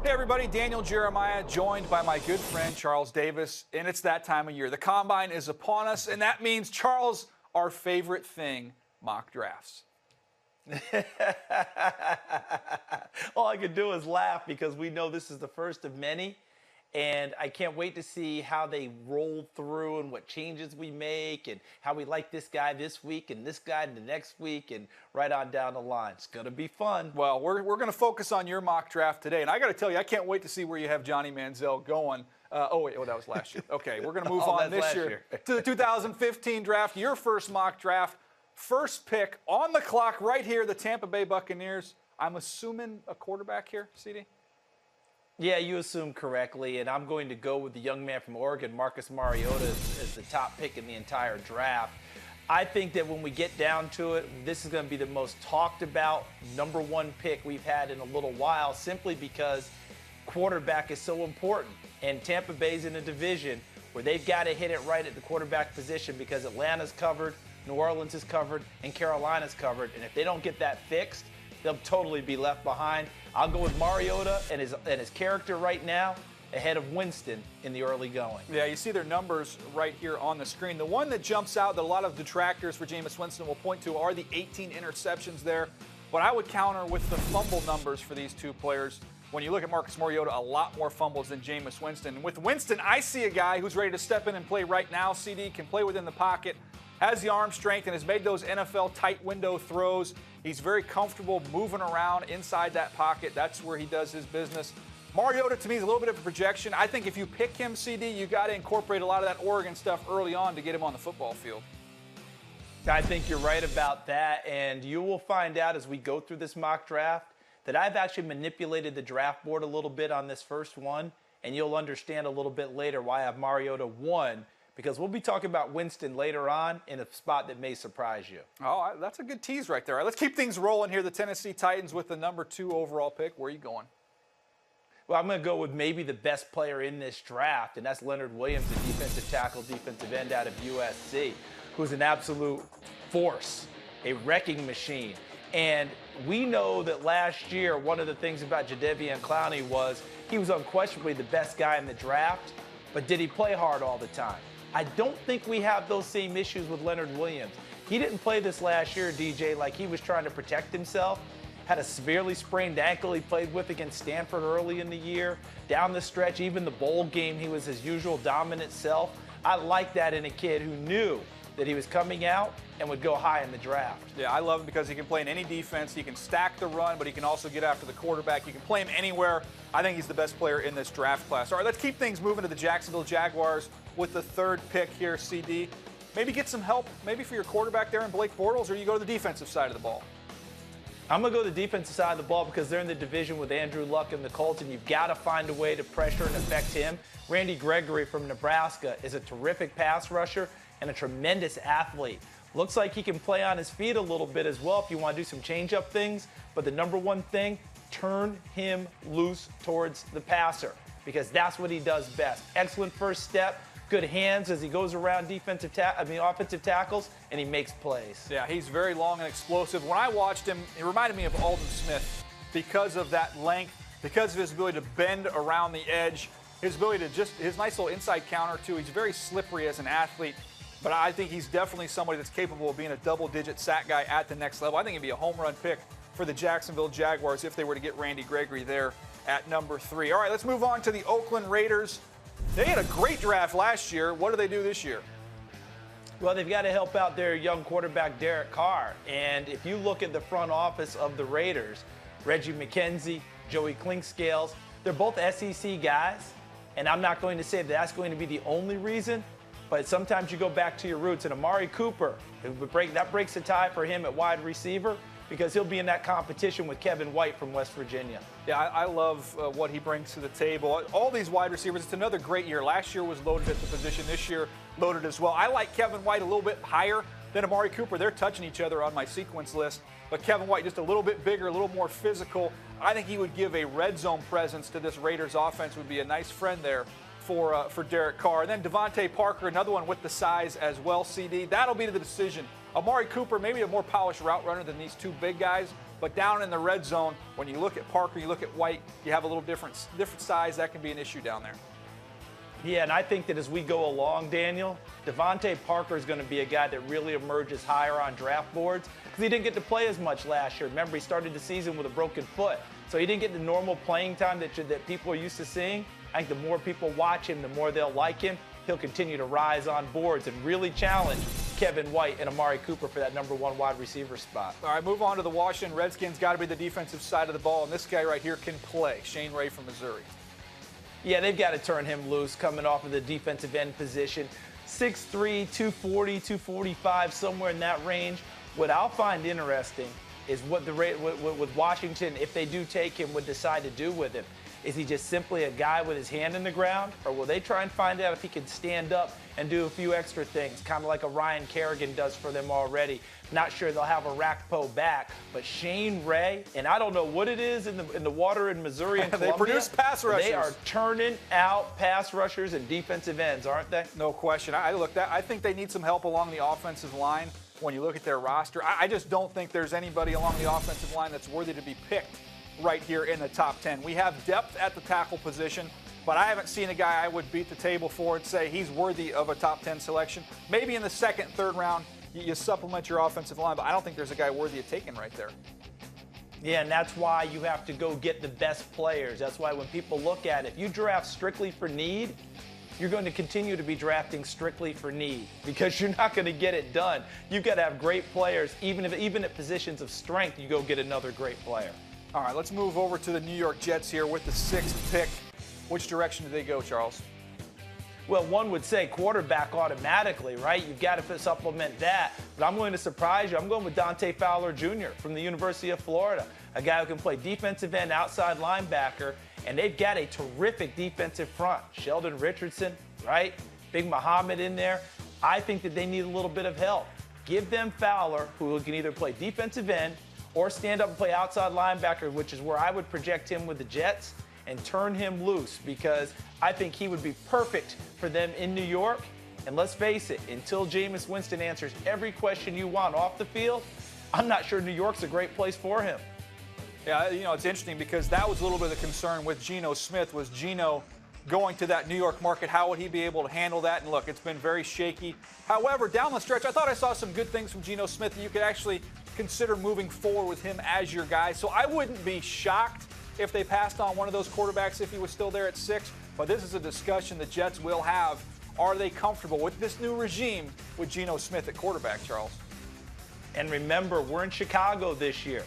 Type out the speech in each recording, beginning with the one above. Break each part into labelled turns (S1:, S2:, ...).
S1: Hey everybody, Daniel Jeremiah, joined by my good friend Charles Davis, and it's that time of year. The Combine is upon us, and that means, Charles, our favorite thing, mock drafts.
S2: All I could do is laugh because we know this is the first of many, and I can't wait to see how they roll through and what changes we make and how we like this guy this week and this guy the next week and right on down the line. It's going to be fun.
S1: Well, we're going to focus on your mock draft today, and I got to tell you, I can't wait to see where you have Johnny Manziel going. That was last year. Okay, we're going to move on this year to the 2015 draft, your first mock draft. First pick on the clock right here, the Tampa Bay Buccaneers. I'm assuming a quarterback here, CD?
S2: Yeah, you assume correctly, and I'm going to go with the young man from Oregon, Marcus Mariota, as the top pick in the entire draft. I think that when we get down to it, this is going to be the most talked about #1 pick we've had in a little while, simply because quarterback is so important. And Tampa Bay's in a division where they've got to hit it right at the quarterback position because Atlanta's covered, New Orleans is covered, and Carolina's covered. And if they don't get that fixed, they'll totally be left behind. I'll go with Mariota and his character right now ahead of Winston in the early going.
S1: Yeah, you see their numbers right here on the screen. The one that jumps out that a lot of detractors for Jameis Winston will point to are the 18 interceptions there. But I would counter with the fumble numbers for these two players. When you look at Marcus Mariota, a lot more fumbles than Jameis Winston. And with Winston, I see a guy who's ready to step in and play right now. CD can play within the pocket, has the arm strength, and has made those NFL tight window throws. He's very comfortable moving around inside that pocket. That's where he does his business. Mariota, to me, is a little bit of a projection. I think if you pick him, CD, you got to incorporate a lot of that Oregon stuff early on to get him on the football field.
S2: I think you're right about that, and you will find out as we go through this mock draft that I've actually manipulated the draft board a little bit on this first one, and you'll understand a little bit later why I have Mariota 1, because we'll be talking about Winston later on in a spot that may surprise you.
S1: Oh, that's a good tease right there. All right, let's keep things rolling here. The Tennessee Titans with the #2 overall pick. Where are you going?
S2: Well, I'm going to go with maybe the best player in this draft, and that's Leonard Williams, the defensive tackle, defensive end out of USC, who's an absolute force, a wrecking machine. And we know that last year, one of the things about Jadeveon Clowney was he was unquestionably the best guy in the draft, but did he play hard all the time? I don't think we have those same issues with Leonard Williams. He didn't play this last year, DJ, like he was trying to protect himself. Had a severely sprained ankle he played with against Stanford early in the year. Down the stretch, even the bowl game, he was his usual dominant self. I like that in a kid who knew that he was coming out and would go high in the draft.
S1: Yeah, I love him because he can play in any defense. He can stack the run, but he can also get after the quarterback. You can play him anywhere. I think he's the best player in this draft class. All right, let's keep things moving to the Jacksonville Jaguars with the 3rd pick here, CD. Maybe get some help, maybe for your quarterback there in Blake Bortles, or you go to the defensive side of the ball.
S2: I'm going to go to the defensive side of the ball because they're in the division with Andrew Luck and the Colts, and you've got to find a way to pressure and affect him. Randy Gregory from Nebraska is a terrific pass rusher and a tremendous athlete. Looks like he can play on his feet a little bit as well if you want to do some change-up things. But the -- thing, turn him loose towards the passer because that's what he does best. Excellent first step, good hands as he goes around offensive tackles, and he makes plays.
S1: Yeah, he's very long and explosive. When I watched him, he reminded me of Aldon Smith because of that length, because of his ability to bend around the edge, his ability to his nice little inside counter too. He's very slippery as an athlete. But I think he's definitely somebody that's capable of being a double-digit sack guy at the next level. I think he'd be a home run pick for the Jacksonville Jaguars if they were to get Randy Gregory there at #3. All right, let's move on to the Oakland Raiders. They had a great draft last year. What do they do this year?
S2: Well, they've got to help out their young quarterback, Derek Carr. And if you look at the front office of the Raiders, Reggie McKenzie, Joey Clinkscales, they're both SEC guys. And I'm not going to say that's going to be the only reason, but sometimes you go back to your roots. And Amari Cooper, that breaks the tie for him at wide receiver because he'll be in that competition with Kevin White from West Virginia.
S1: Yeah, I love what he brings to the table. All these wide receivers, it's another great year. Last year was loaded at the position. This year, loaded as well. I like Kevin White a little bit higher than Amari Cooper. They're touching each other on my sequence list. But Kevin White just a little bit bigger, a little more physical. I think he would give a red zone presence to this Raiders offense, would be a nice friend there for Derek Carr. And then Devontae Parker, another one with the size as well, CD. That'll be the decision. Amari Cooper, maybe a more polished route runner than these two big guys, But down in the red zone, when you look at Parker, you look at White, you have a little different size. That can be an issue down there.
S2: Yeah, and I think that as we go along, Daniel, Devontae Parker is going to be a guy that really emerges higher on draft boards because he didn't get to play as much last year. Remember, he started the season with a broken foot, so he didn't get the normal playing time that people are used to seeing. I think the more people watch him, the more they'll like him. He'll continue to rise on boards and really challenge Kevin White and Amari Cooper for that #1 wide receiver spot.
S1: All right, move on to the Washington Redskins. Got to be the defensive side of the ball, and this guy right here can play. Shane Ray from Missouri.
S2: Yeah, they've got to turn him loose coming off of the defensive end position. 6'3", 240, 245, somewhere in that range. What I'll find interesting is what with Washington, if they do take him, would decide to do with him. Is he just simply a guy with his hand in the ground, or will they try and find out if he can stand up and do a few extra things, kind of like a Ryan Kerrigan does for them already? Not sure they'll have a Rakpo back, but Shane Ray, and I don't know what it is in the water in Missouri and Columbia.
S1: They produce pass rushers.
S2: They are turning out pass rushers and defensive ends, aren't they?
S1: No question. I think they need some help along the offensive line. When you look at their roster, I just don't think there's anybody along the offensive line that's worthy to be picked right here in the top 10. We have depth at the tackle position, but I haven't seen a guy I would beat the table for and say he's worthy of a top 10 selection. Maybe in the second, third round, you supplement your offensive line, but I don't think there's a guy worthy of taking right there.
S2: Yeah, and that's why you have to go get the best players. That's why when people look at it, if you draft strictly for need, you're going to continue to be drafting strictly for need because you're not going to get it done. You've got to have great players. Even at positions of strength, you go get another great player.
S1: All right, let's move over to the New York Jets here with the 6th pick. Which direction do they go, Charles?
S2: Well, one would say quarterback automatically, right? You've got to supplement that. But I'm going to surprise you. I'm going with DANTE FOWLER Jr. from the University of Florida, a guy who can play defensive end, outside linebacker, and they've got a terrific defensive front. Sheldon Richardson, right? Big Muhammad in there. I think that they need a little bit of help. Give them Fowler, who can either play defensive end or stand up and play outside linebacker, which is where I would project him with the Jets, and turn him loose because I think he would be perfect for them in New York. And let's face it, until Jameis Winston answers every question you want off the field, I'm not sure New York's a great place for him.
S1: Yeah, you know, it's interesting because that was a little bit of the concern with Geno Smith. Was Geno going to that New York market? How would he be able to handle that? And look, it's been very shaky. However, down the stretch, I thought I saw some good things from Geno Smith that you could actually consider moving forward with him as your guy. So I wouldn't be shocked if they passed on one of those quarterbacks if he was still there at 6. But this is a discussion the Jets will have. Are they comfortable with this new regime with Geno Smith at quarterback, Charles?
S2: And remember, we're in Chicago this year.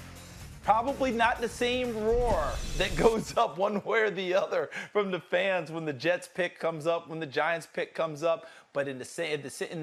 S2: Probably not the same roar that goes up one way or the other from the fans when the Jets pick comes up, when the Giants pick comes up. But in the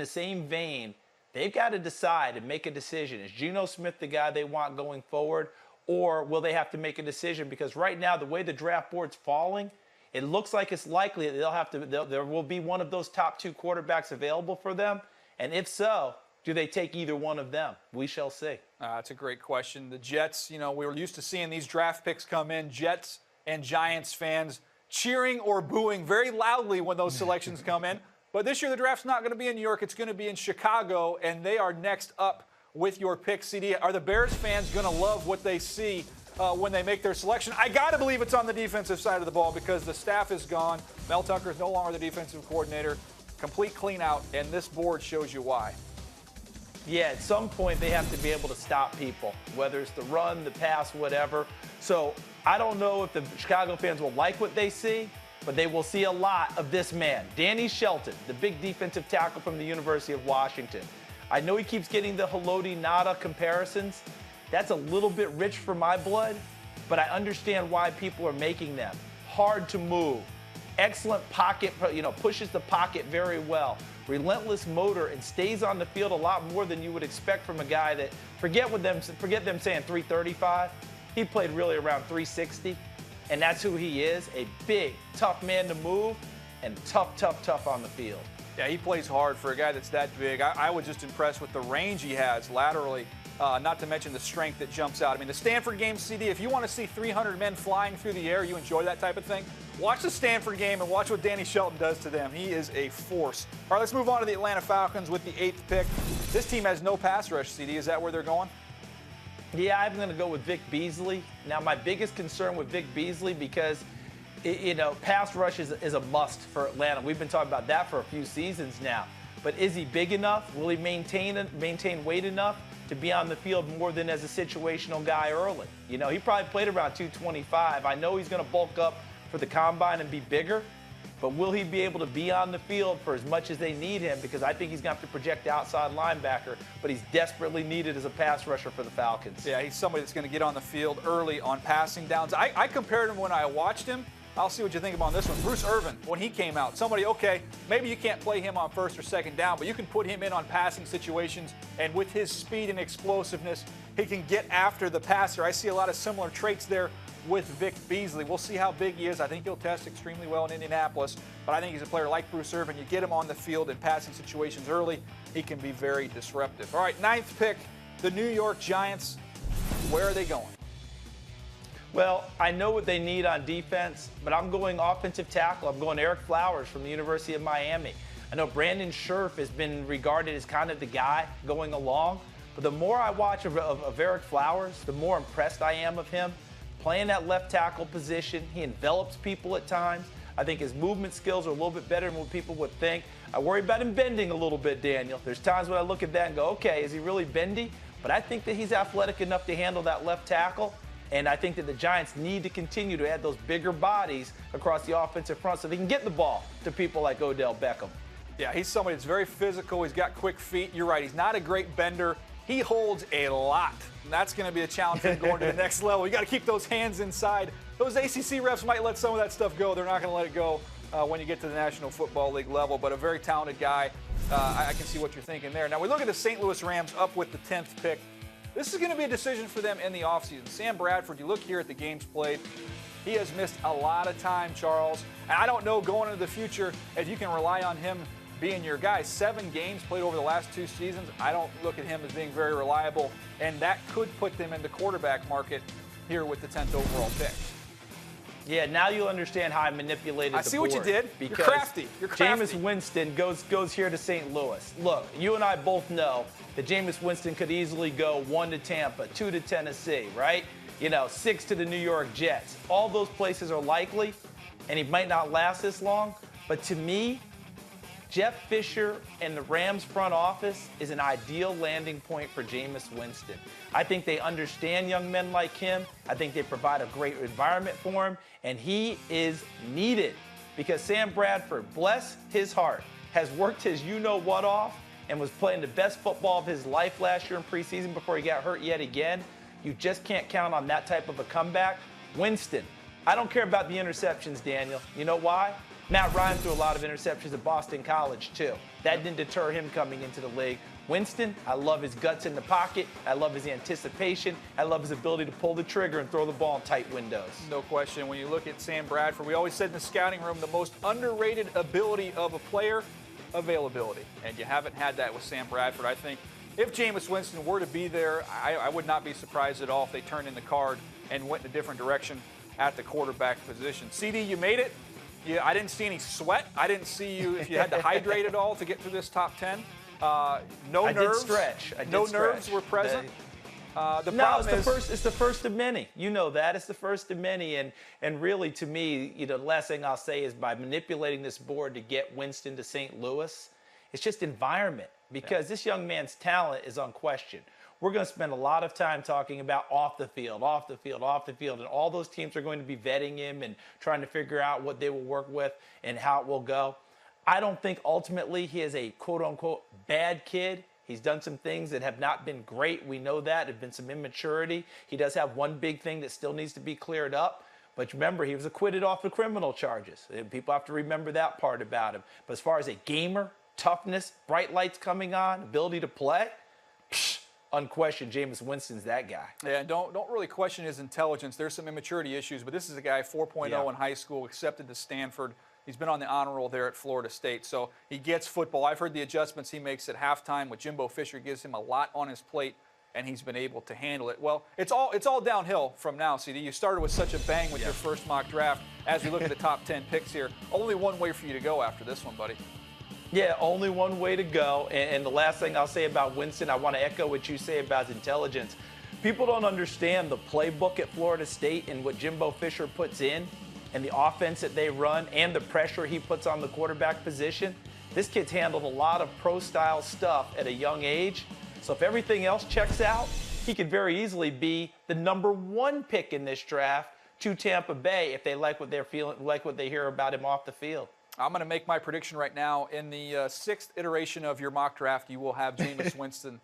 S2: same vein, they've got to decide and make a decision. Is Geno Smith the guy they want going forward? Or will they have to make a decision? Because right now, the way the draft board's falling, it looks like it's likely that there will be one of those top 2 quarterbacks available for them. And if so, do they take either one of them? We shall see.
S1: That's a great question. The Jets, you know, we were used to seeing these draft picks come in, Jets and Giants fans cheering or booing very loudly when those selections come in. But this year, the draft's not going to be in New York. It's going to be in Chicago, and they are next up with your pick, CD. Are the Bears fans going to love what they see when they make their selection? I got to believe it's on the defensive side of the ball because the staff is gone. Mel Tucker is no longer the defensive coordinator. Complete clean out, and this board shows you why.
S2: Yeah, at some point they have to be able to stop people, whether it's the run, the pass, whatever. So I don't know if the Chicago fans will like what they see, but they will see a lot of this man, Danny Shelton, the big defensive tackle from the University of Washington. I know he keeps getting the Haloti Ngata comparisons. That's a little bit rich for my blood, but I understand why people are making them. Hard to move. Excellent pocket, pushes the pocket very well. Relentless motor and stays on the field a lot more than you would expect from a guy that, forget them saying 335. He played really around 360, and that's who he is, a big, tough man to move and tough on the field.
S1: Yeah, he plays hard for a guy that's that big. I was just impressed with the range he has laterally, not to mention the strength that jumps out. I mean, the Stanford game, CD, if you want to see 300 men flying through the air, you enjoy that type of thing, watch the Stanford game and watch what Danny Shelton does to them. He is a force. All right, let's move on to the Atlanta Falcons with the 8th pick. This team has no pass rush, CD. Is that where they're going?
S2: Yeah, I'm going to go with Vic Beasley. Now, my biggest concern with Vic Beasley, because, pass rush is a must for Atlanta. We've been talking about that for a few seasons now. But is he big enough? Will he maintain weight enough to be on the field more than as a situational guy early? He probably played around 225. I know he's going to bulk up for the combine and be bigger. But will he be able to be on the field for as much as they need him? Because I think he's going to have to project outside linebacker, but he's desperately needed as a pass rusher for the Falcons.
S1: Yeah, he's somebody that's going to get on the field early on passing downs. I compared him when I watched him. I'll see what you think about this one. Bruce Irvin, when he came out, okay, maybe you can't play him on first or second down, but you can put him in on passing situations, and with his speed and explosiveness, he can get after the passer. I see a lot of similar traits there with Vic Beasley. We'll see how big he is. I think he'll test extremely well in Indianapolis, but I think he's a player like Bruce Irvin. You get him on the field in passing situations early, he can be very disruptive. All right, 9th pick, the New York Giants. Where are they going?
S2: Well, I know what they need on defense, but I'm going offensive tackle. I'm going Ereck Flowers from the University of Miami. I know Brandon Scherf has been regarded as kind of the guy going along, but the more I watch of Ereck Flowers, the more impressed I am of him. Playing that left tackle position, he envelops people at times. I think his movement skills are a little bit better than what people would think. I worry about him bending a little bit, Daniel. There's times when I look at that and go, okay, is he really bendy? But I think that he's athletic enough to handle that left tackle. And I think that the Giants need to continue to add those bigger bodies across the offensive front so they can get the ball to people like Odell Beckham.
S1: Yeah, he's somebody that's very physical. He's got quick feet. You're right. He's not a great bender. He holds a lot. And that's going to be a challenge for him going to the next level. You got to keep those hands inside. Those ACC refs might let some of that stuff go. They're not going to let it go when you get to the National Football League level. But a very talented guy. I can see what you're thinking there. Now, we look at the St. Louis Rams up with the 10th pick. This is going to be a decision for them in the offseason. Sam Bradford, you look here at the games played, he has missed a lot of time, Charles. And I don't know going into the future if you can rely on him being your guy. 7 games played over the last 2 seasons. I don't look at him as being very reliable, and that could put them in the quarterback market here with the 10th overall pick.
S2: Yeah, now you'll understand how I manipulated the board.
S1: I see what you did. You're crafty. You're crafty.
S2: Jameis Winston goes here to St. Louis. Look, you and I both know that Jameis Winston could easily go 1 to Tampa, 2 to Tennessee, right? 6 to the New York Jets. All those places are likely, and he might not last this long. But to me, Jeff Fisher and the Rams front office is an ideal landing point for Jameis Winston. I think they understand young men like him. I think they provide a great environment for him, and he is needed because Sam Bradford, bless his heart, has worked his you-know-what off and was playing the best football of his life last year in preseason before he got hurt yet again. You just can't count on that type of a comeback. Winston, I don't care about the interceptions, Daniel. You know why? Matt Ryan threw a lot of interceptions at Boston College, too. That didn't deter him coming into the league. Winston, I love his guts in the pocket. I love his anticipation. I love his ability to pull the trigger and throw the ball in tight windows.
S1: No question. When you look at Sam Bradford, we always said in the scouting room, the most underrated ability of a player, availability. And you haven't had that with Sam Bradford. I think if Jameis Winston were to be there, I would not be surprised at all if they turned in the card and went in a different direction at the quarterback position. CD, you made it. Yeah, I didn't see any sweat. I didn't see you if you had to hydrate at all to get through this top 10. No nerves.
S2: I did stretch.
S1: No nerves were present.
S2: It's the first of many. You know that. It's the first of many. And really, to me, the last thing I'll say is by manipulating this board to get Winston to St. Louis, it's just environment because this young man's talent is unquestioned. We're going to spend a lot of time talking about off the field, and all those teams are going to be vetting him and trying to figure out what they will work with and how it will go. I don't think ultimately he is a quote-unquote bad kid. He's done some things that have not been great. We know that. There's been some immaturity. He does have one big thing that still needs to be cleared up. But remember, he was acquitted off the criminal charges. And people have to remember that part about him. But as far as a gamer, toughness, bright lights coming on, ability to play, unquestioned, Jameis Winston's that guy.
S1: Yeah, don't really question his intelligence. There's some immaturity issues, but this is a guy 4.0 in high school, accepted to Stanford. He's been on the honor roll there at Florida State, so he gets football. I've heard the adjustments he makes at halftime with Jimbo Fisher gives him a lot on his plate, and he's been able to handle it. Well, it's all downhill from now, CD. You started with such a bang with your first mock draft. As we look at the top 10 picks here, only one way for you to go after this one, buddy.
S2: Yeah, only one way to go. And the last thing I'll say about Winston, I want to echo what you say about his intelligence. people don't understand the playbook at Florida State and what Jimbo Fisher puts in and the offense that they run and the pressure he puts on the quarterback position. This kid's handled a lot of pro-style stuff at a young age. So if everything else checks out, he could very easily be the #1 pick in this draft to Tampa Bay if they like what they're feeling, like what they hear about him off the field.
S1: I'm going to make my prediction right now. In the 6th iteration of your mock draft, you will have Jameis Winston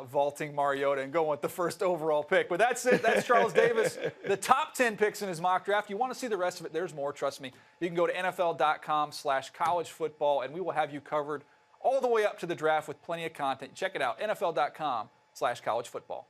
S1: vaulting Mariota and going with the first overall pick. But that's it. That's Charles Davis. The top 10 picks in his mock draft. You want to see the rest of it? There's more. Trust me. You can go to NFL.com/college football, and we will have you covered all the way up to the draft with plenty of content. Check it out. NFL.com/college football.